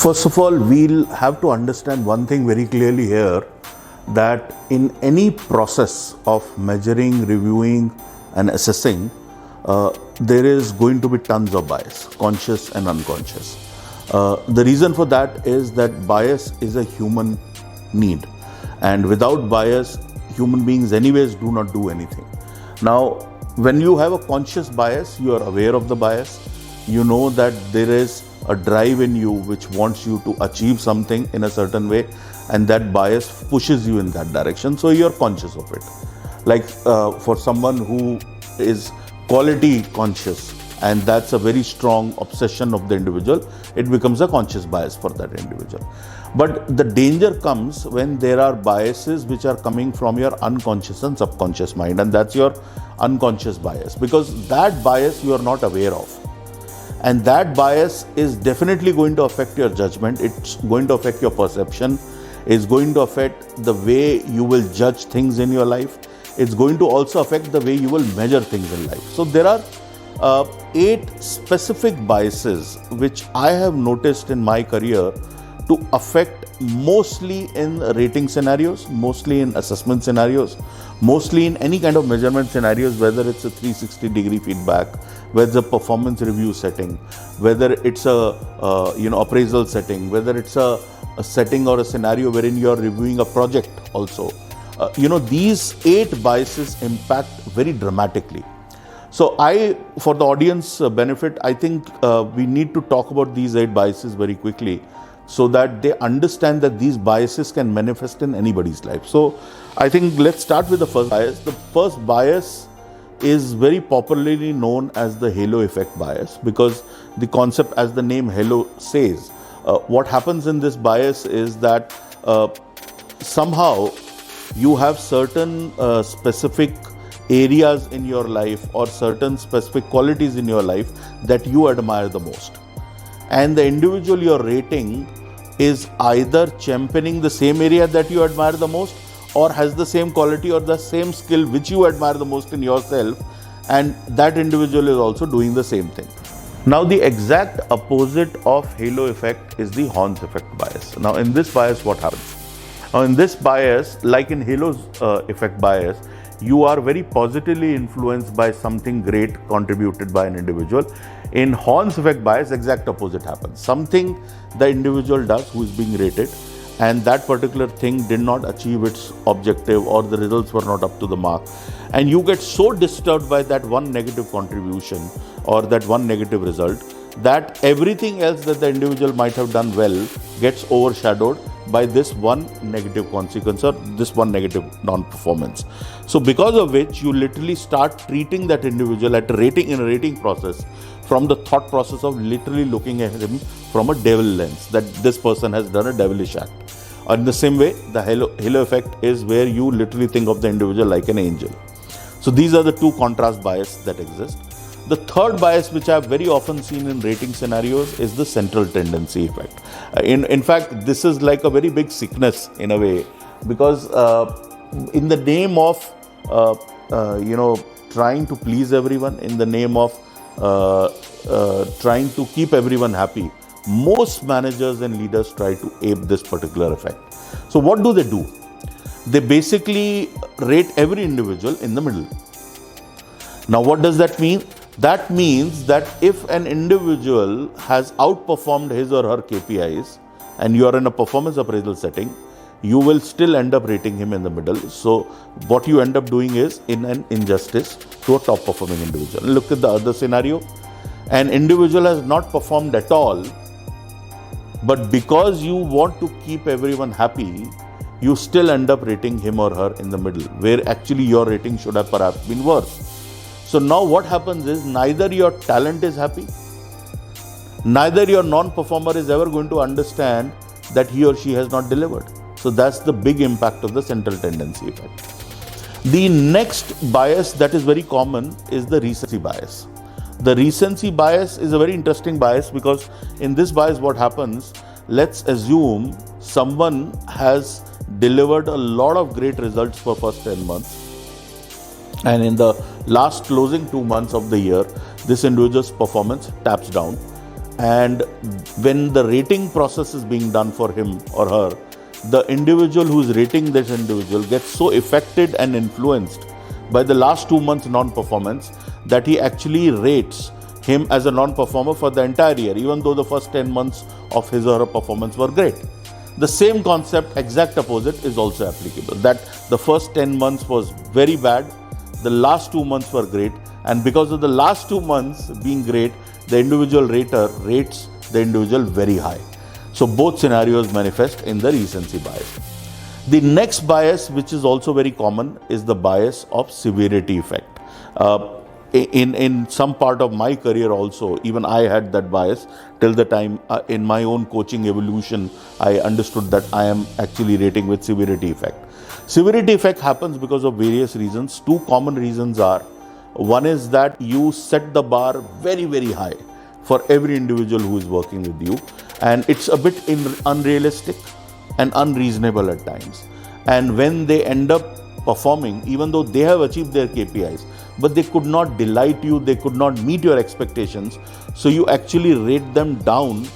First of all, we'll have to understand one thing very clearly here, that in any process of measuring, reviewing and assessing, there is going to be tons of bias, conscious and unconscious. The reason for that is that bias is a human need, and without bias, human beings anyways do not do anything. Now, when you have a conscious bias, you are aware of the bias. You know that there is a drive in you which wants you to achieve something in a certain way, and that bias pushes you in that direction. So you're conscious of it. Like for someone who is quality conscious, and that's a very strong obsession of the individual, it becomes a conscious bias for that individual. But the danger comes when there are biases which are coming from your unconscious and subconscious mind, and that's your unconscious bias, because that bias you are not aware of. And that bias is definitely going to affect your judgment. It's going to affect your perception. It's going to affect the way you will judge things in your life. It's going to also affect the way you will measure things in life. So there are 8 specific biases which I have noticed in my career to affect mostly in rating scenarios, mostly in assessment scenarios, mostly in any kind of measurement scenarios, whether it's a 360-degree feedback, whether it's a performance review setting, whether it's a appraisal setting, whether it's a setting or a scenario wherein you're reviewing a project also. These 8 biases impact very dramatically. So for the audience benefit, I think we need to talk about these 8 biases very quickly, so that they understand that these biases can manifest in anybody's life. So I think let's start with the first bias. The first bias is very popularly known as the halo effect bias, because the concept, as the name halo says, what happens in this bias is that somehow you have certain specific areas in your life or certain specific qualities in your life that you admire the most. And the individual you're rating is either championing the same area that you admire the most, or has the same quality or the same skill which you admire the most in yourself, and that individual is also doing the same thing. Now, the exact opposite of halo effect is the horns effect bias. Now, in this bias, what happens? Now, in this bias, like in halo's effect bias, you are very positively influenced by something great contributed by an individual. In horns effect bias, exact opposite happens. Something the individual does who is being rated, and that particular thing did not achieve its objective, or the results were not up to the mark, and you get so disturbed by that one negative contribution or that one negative result, that everything else that the individual might have done well gets overshadowed by this one negative consequence or this one negative non-performance. So because of which, you literally start treating that individual at a rating process from the thought process of literally looking at him from a devil lens, that this person has done a devilish act. In the same way, the halo effect is where you literally think of the individual like an angel. So these are the 2 contrast biases that exist. The third bias, which I have very often seen in rating scenarios, is the central tendency effect. In fact, this is like a very big sickness in a way, because in the name of trying to please everyone, in the name of trying to keep everyone happy, most managers and leaders try to ape this particular effect. So what do? They basically rate every individual in the middle. Now, what does that mean? That means that if an individual has outperformed his or her KPIs, and you are in a performance appraisal setting, you will still end up rating him in the middle. So what you end up doing is in an injustice to a top performing individual. Look at the other scenario. An individual has not performed at all, but because you want to keep everyone happy, you still end up rating him or her in the middle, where actually your rating should have perhaps been worse. So now what happens is, neither your talent is happy, neither your non-performer is ever going to understand that he or she has not delivered. So that's the big impact of the central tendency effect. The next bias that is very common is the recency bias. The recency bias is a very interesting bias, because in this bias what happens, let's assume someone has delivered a lot of great results for first 10 months, and in the last closing 2 months of the year, this individual's performance taps down, And when the rating process is being done for him or her, the individual who's rating this individual gets so affected and influenced by the last 2 months non-performance that he actually rates him as a non-performer for the entire year, even though the first 10 months of his or her performance were great. The same concept, exact opposite, is also applicable. That the first 10 months was very bad, the last 2 months were great, and because of the last 2 months being great, the individual rater rates the individual very high. So both scenarios manifest in the recency bias. The next bias, which is also very common, is the bias of severity effect. In some part of my career also, even I had that bias till the time in my own coaching evolution, I understood that I am actually rating with severity effect. Severity effect happens because of various reasons. Two common reasons are, one is that you set the bar very, very high for every individual who is working with you, and it's a bit unrealistic and unreasonable at times. And when they end up performing, even though they have achieved their KPIs, but they could not delight you, they could not meet your expectations, so you actually rate them down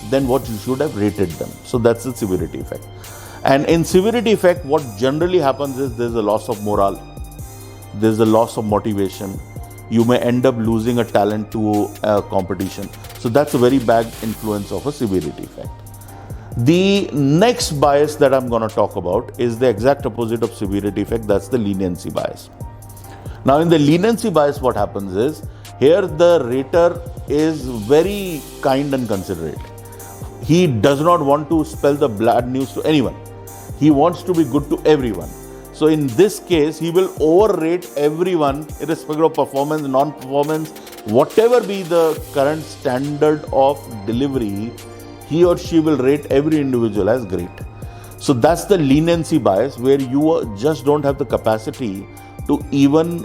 than what you should have rated them. So that's the severity effect. And in severity effect, what generally happens is there's a loss of morale, there's a loss of motivation. You may end up losing a talent to a competition. So that's a very bad influence of a severity effect. The next bias that I'm going to talk about is the exact opposite of severity effect. That's the leniency bias. Now in the leniency bias, what happens is, here the rater is very kind and considerate. He does not want to spell the bad news to anyone. He wants to be good to everyone. So in this case, he will overrate everyone, irrespective of performance, non-performance, whatever be the current standard of delivery, he or she will rate every individual as great. So that's the leniency bias, where you just don't have the capacity to even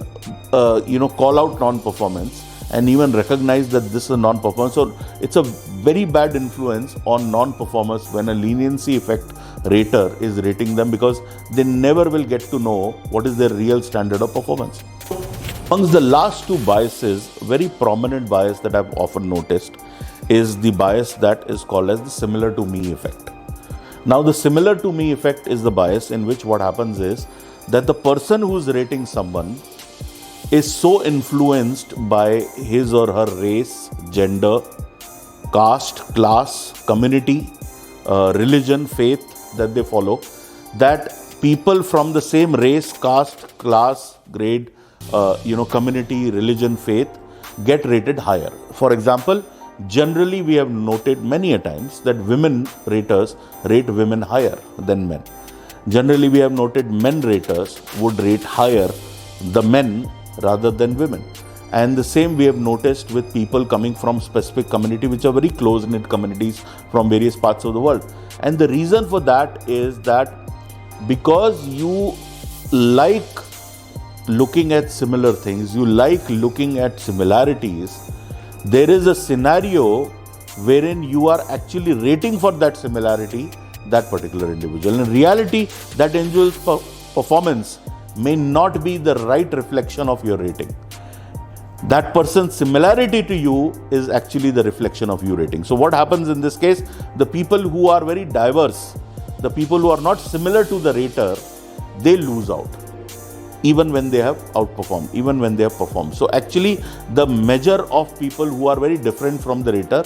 call out non-performance and even recognize that this is a non-performance. So it's a very bad influence on non-performers when a leniency effect rater is rating them, because they never will get to know what is their real standard of performance. Amongst the last two biases, very prominent bias that I've often noticed is the bias that is called as the similar to me effect. Now the similar to me effect is the bias in which what happens is that the person who's rating someone is so influenced by his or her race, gender, caste, class, community, religion, faith that they follow, that people from the same race, caste, class, grade, community, religion, faith get rated higher. For example, generally we have noted many a times that women raters rate women higher than men. Generally we have noted men raters would rate higher the men rather than women. And the same we have noticed with people coming from specific community, which are very close-knit communities from various parts of the world. And the reason for that is that because you like looking at similar things, you like looking at similarities, there is a scenario wherein you are actually rating for that similarity that particular individual. In reality, that individual's performance may not be the right reflection of your rating. That person's similarity to you is actually the reflection of your rating. So what happens in this case? The people who are very diverse, the people who are not similar to the rater, they lose out, even when they have outperformed, even when they have performed. So actually, the measure of people who are very different from the rater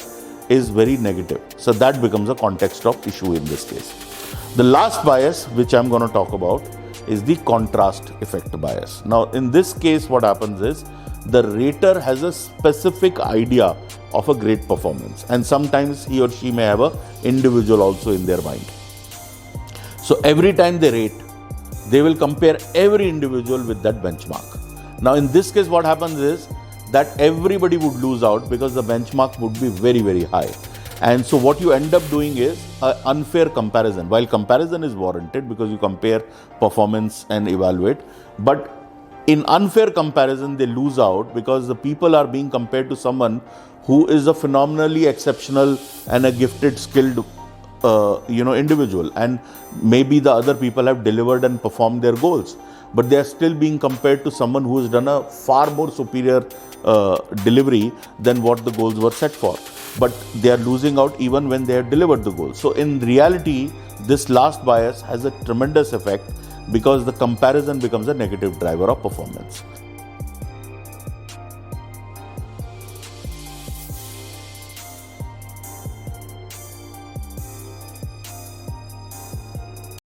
is very negative. So that becomes a context of issue in this case. The last bias, which I'm going to talk about, is the contrast effect bias. Now, in this case, what happens is the rater has a specific idea of a great performance, and sometimes he or she may have an individual also in their mind. So every time they rate, they will compare every individual with that benchmark. Now, in this case, what happens is that everybody would lose out because the benchmark would be very, very high. And so what you end up doing is an unfair comparison. While comparison is warranted because you compare performance and evaluate, but in unfair comparison, they lose out because the people are being compared to someone who is a phenomenally exceptional and a gifted, skilled individual, and maybe the other people have delivered and performed their goals, but they are still being compared to someone who has done a far more superior delivery than what the goals were set for, but they are losing out even when they have delivered the goals. So in reality, this last bias has a tremendous effect because the comparison becomes a negative driver of performance.